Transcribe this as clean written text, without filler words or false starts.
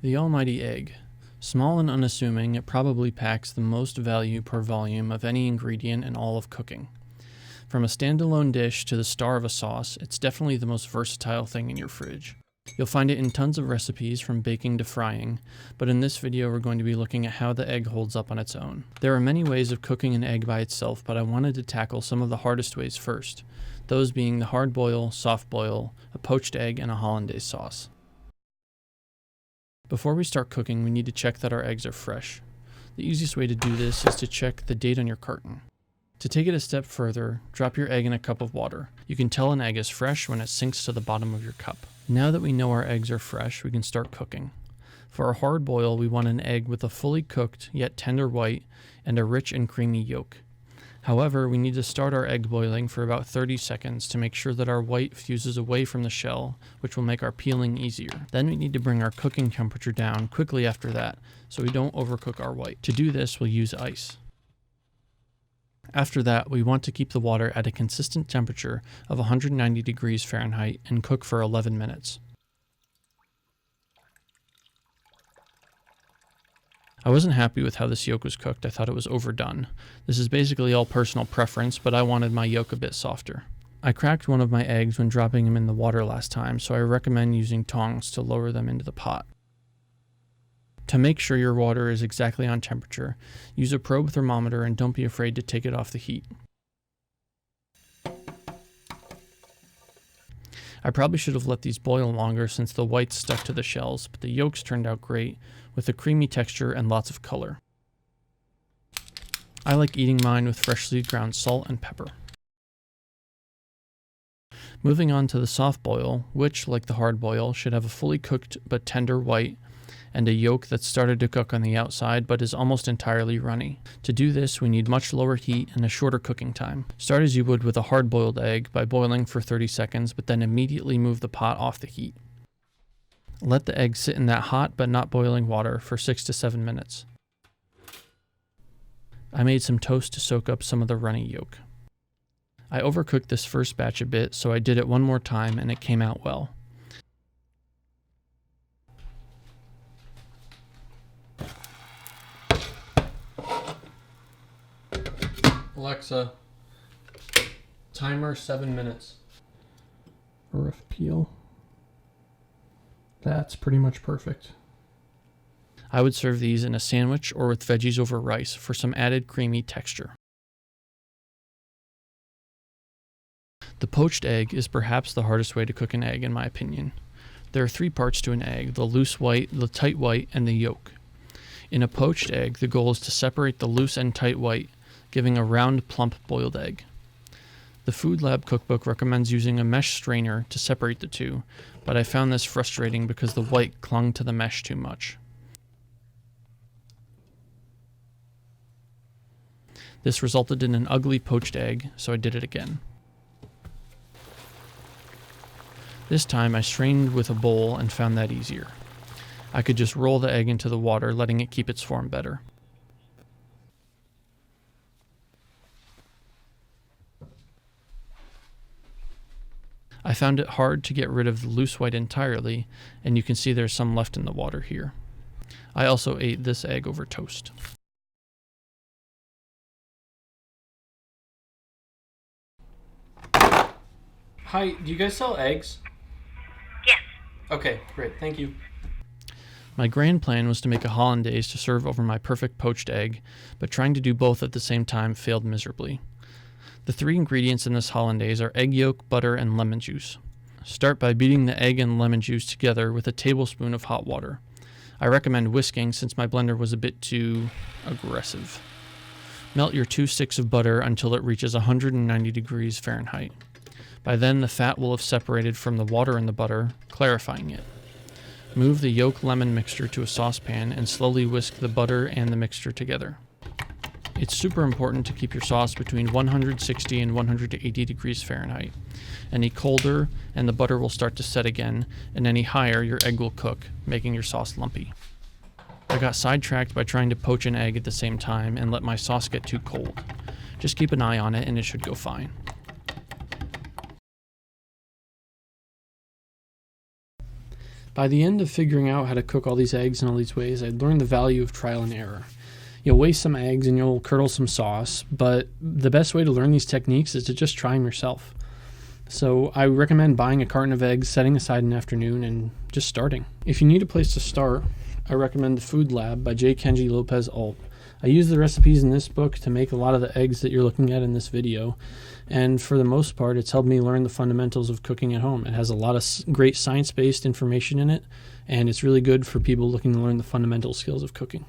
The almighty egg. Small and unassuming, it probably packs the most value per volume of any ingredient in all of cooking. From a standalone dish to the star of a sauce, it's definitely the most versatile thing in your fridge. You'll find it in tons of recipes from baking to frying, but in this video we're going to be looking at how the egg holds up on its own. There are many ways of cooking an egg by itself, but I wanted to tackle some of the hardest ways first, those being the hard boil, soft boil, a poached egg, and a hollandaise sauce. Before we start cooking, we need to check that our eggs are fresh. The easiest way to do this is to check the date on your carton. To take it a step further, drop your egg in a cup of water. You can tell an egg is fresh when it sinks to the bottom of your cup. Now that we know our eggs are fresh, we can start cooking. For a hard boil, we want an egg with a fully cooked, yet tender white, and a rich and creamy yolk. However, we need to start our egg boiling for about 30 seconds to make sure that our white fuses away from the shell, which will make our peeling easier. Then we need to bring our cooking temperature down quickly after that, so we don't overcook our white. To do this, we'll use ice. After that, we want to keep the water at a consistent temperature of 190 degrees Fahrenheit and cook for 11 minutes. I wasn't happy with how this yolk was cooked. I thought it was overdone. This is basically all personal preference, but I wanted my yolk a bit softer. I cracked one of my eggs when dropping them in the water last time, so I recommend using tongs to lower them into the pot. To make sure your water is exactly on temperature, use a probe thermometer and don't be afraid to take it off the heat. I probably should have let these boil longer since the whites stuck to the shells, but the yolks turned out great, with a creamy texture and lots of color. I like eating mine with freshly ground salt and pepper. Moving on to the soft boil, which, like the hard boil, should have a fully cooked but tender white, and a yolk that's started to cook on the outside but is almost entirely runny. To do this, we need much lower heat and a shorter cooking time. Start as you would with a hard-boiled egg by boiling for 30 seconds, but then immediately move the pot off the heat. Let the egg sit in that hot but not boiling water for 6 to 7 minutes. I made some toast to soak up some of the runny yolk. I overcooked this first batch a bit, so I did it one more time and it came out well. Alexa, timer 7 minutes. A rough peel. That's pretty much perfect. I would serve these in a sandwich or with veggies over rice for some added creamy texture. The poached egg is perhaps the hardest way to cook an egg in my opinion. There are 3 parts to an egg: the loose white, the tight white, and the yolk. In a poached egg, the goal is to separate the loose and tight white, giving a round, plump boiled egg. The Food Lab cookbook recommends using a mesh strainer to separate the two, but I found this frustrating because the white clung to the mesh too much. This resulted in an ugly poached egg, so I did it again. This time I strained with a bowl and found that easier. I could just roll the egg into the water, letting it keep its form better. I found it hard to get rid of the loose white entirely, and you can see there's some left in the water here. I also ate this egg over toast. Hi, do you guys sell eggs? Yes. Okay, great, thank you. My grand plan was to make a hollandaise to serve over my perfect poached egg, but trying to do both at the same time failed miserably. The 3 ingredients in this hollandaise are egg yolk, butter, and lemon juice. Start by beating the egg and lemon juice together with a tablespoon of hot water. I recommend whisking since my blender was a bit too aggressive. Melt your 2 sticks of butter until it reaches 190 degrees Fahrenheit. By then, the fat will have separated from the water in the butter, clarifying it. Move the yolk-lemon mixture to a saucepan and slowly whisk the butter and the mixture together. It's super important to keep your sauce between 160 and 180 degrees Fahrenheit. Any colder and the butter will start to set again, and any higher your egg will cook, making your sauce lumpy. I got sidetracked by trying to poach an egg at the same time and let my sauce get too cold. Just keep an eye on it and it should go fine. By the end of figuring out how to cook all these eggs in all these ways, I'd learned the value of trial and error. You'll waste some eggs and you'll curdle some sauce, but the best way to learn these techniques is to just try them yourself. So I recommend buying a carton of eggs, setting aside an afternoon, and just starting. If you need a place to start, I recommend The Food Lab by J. Kenji Lopez Alt. I use the recipes in this book to make a lot of the eggs that you're looking at in this video, and for the most part, it's helped me learn the fundamentals of cooking at home. It has a lot of great science-based information in it, and it's really good for people looking to learn the fundamental skills of cooking.